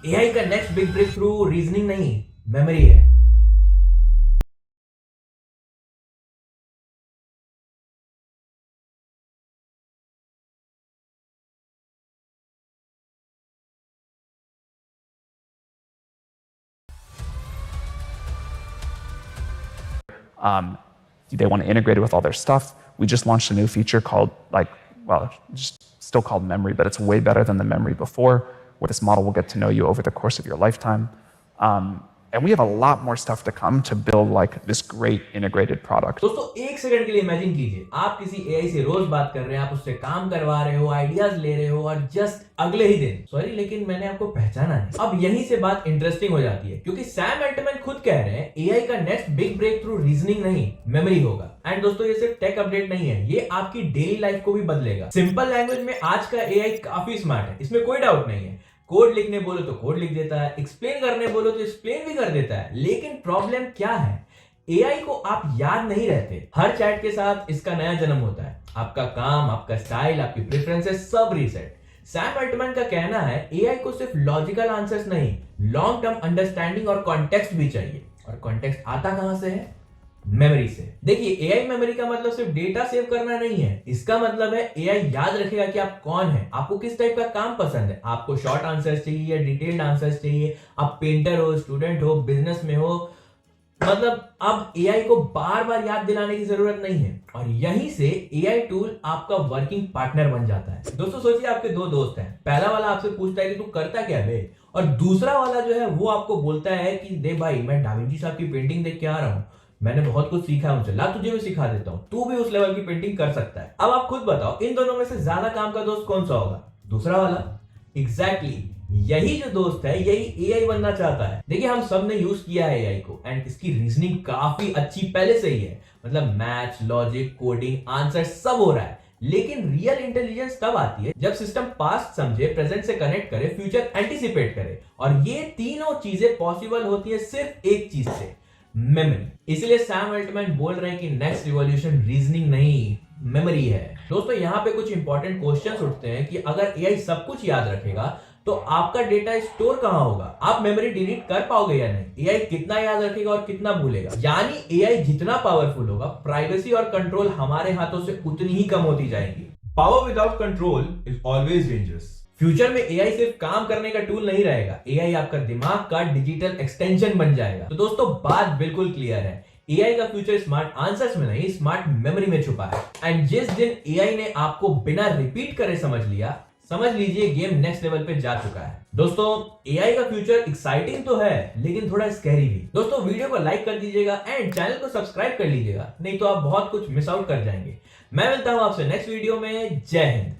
AI का next big breakthrough reasoning नहीं, memory है। They want to integrate it with all their stuff. We just launched a new feature called, just still called memory, but it's way better than the memory before, where this model will get to know you over the course of your lifetime. And we have a lot more stuff to come to build like this great integrated product. दोस्तों एक second के लिए imagine कीजिए, आप किसी AI से रोज बात कर रहे हैं, आप उससे काम करवा रहे हो, आइडियाज ले रहे हो और जस्ट अगले ही दिन सॉरी लेकिन मैंने आपको पहचाना नहीं। अब यहीं से बात इंटरेस्टिंग हो जाती है क्योंकि सैम अल्टमैन खुद कह रहे हैं एआई का next big breakthrough reasoning नहीं, मेमोरी होगा। एंड दोस्तों ये सिर्फ टेक अपडेट नहीं है, ये आपकी डेली लाइफ को भी बदलेगा। सिंपल लैंग्वेज में आज का एआई काफी स्मार्ट है, इसमें कोई डाउट नहीं है। कोड लिखने बोलो तो कोड लिख देता है, एक्सप्लेन करने बोलो तो एक्सप्लेन भी कर देता है। लेकिन प्रॉब्लम क्या है, एआई को आप याद नहीं रहते। हर चैट के साथ इसका नया जन्म होता है। आपका काम, आपका स्टाइल, आपकी प्रेफरेंसेस सब रीसेट। सैम अल्टमैन का कहना है एआई को सिर्फ लॉजिकल आंसर्स नहीं, लॉन्ग टर्म अंडरस्टैंडिंग और कॉन्टेक्स्ट भी चाहिए। और कॉन्टेक्स्ट आता कहां से है? मेमोरी से। देखिए एआई मेमोरी का मतलब सिर्फ डेटा सेव करना नहीं है, इसका मतलब है एआई याद रखेगा कि आप कौन है, आपको किस टाइप का काम पसंद है, आपको शॉर्ट आंसर्स चाहिए या डिटेल्ड आंसर्स चाहिए, आप पेंटर हो, स्टूडेंट हो, बिजनेस में हो। मतलब अब एआई को बार बार याद दिलाने की जरूरत नहीं है और यहीं से एआई टूल आपका वर्किंग पार्टनर बन जाता है। दोस्तों सोचिए आपके दो दोस्त हैं, पहला वाला आपसे पूछता है कि तू करता क्या बे, और दूसरा वाला जो है वो आपको बोलता है कि दे भाई मैं डाविंची साहब की पेंटिंग देख के आ रहा हूं, मैंने बहुत कुछ सीखा है उनसे, ला तुझे भी सिखा देता हूं, तू भी उस लेवल की पेंटिंग कर सकता है। अब आप खुद बताओ इन दोनों में से ज्यादा काम का दोस्त कौन सा होगा? दूसरा वाला। एग्जैक्टली यही जो दोस्त है यही एआई बनना चाहता है। देखिए हम सब ने यूज किया है एआई को एंड इसकी रीजनिंग काफी अच्छी पहले से ही है, मतलब मैथ्स, लॉजिक, कोडिंग, आंसर सब हो रहा है। लेकिन रियल इंटेलिजेंस तब आती है जब सिस्टम पास्ट समझे, प्रेजेंट से कनेक्ट करे, फ्यूचर एंटिसिपेट करे। और ये तीनों चीजें पॉसिबल होती है सिर्फ एक चीज से, मेमोरी। इसलिए सैम अल्टमैन बोल रहे हैं कि नेक्स्ट रिवॉल्यूशन रीजनिंग नहीं, मेमोरी है। दोस्तों यहाँ पे कुछ इंपॉर्टेंट क्वेश्चंस उठते हैं कि अगर एआई सब कुछ याद रखेगा तो आपका डेटा स्टोर कहां होगा? आप मेमोरी डिलीट कर पाओगे या नहीं? एआई कितना याद रखेगा और कितना भूलेगा? यानी एआई जितना पावरफुल होगा, प्राइवेसी और कंट्रोल हमारे हाथों से उतनी ही कम होती जाएगी। Power without control is always dangerous. Future में एआई सिर्फ काम करने का टूल नहीं रहेगा, एआई आपका दिमाग का डिजिटल एक्सटेंशन बन जाएगा। तो दोस्तों बात बिल्कुल क्लियर है, एआई का फ्यूचर स्मार्ट आंसर्स में नहीं, स्मार्ट मेमोरी में छुपा है। एंड जिस दिन एआई ने आपको बिना रिपीट करे समझ लिया, समझ लीजिए गेम नेक्स्ट लेवल पे जा चुका है। दोस्तों एआई का फ्यूचर एक्साइटिंग तो है लेकिन थोड़ा स्कैरी भी। दोस्तों वीडियो को लाइक कर दीजिएगा एंड चैनल को सब्सक्राइब कर लीजिएगा, नहीं तो आप बहुत कुछ मिस आउट कर जाएंगे। मैं मिलता हूं आपसे नेक्स्ट वीडियो में। जय हिंद।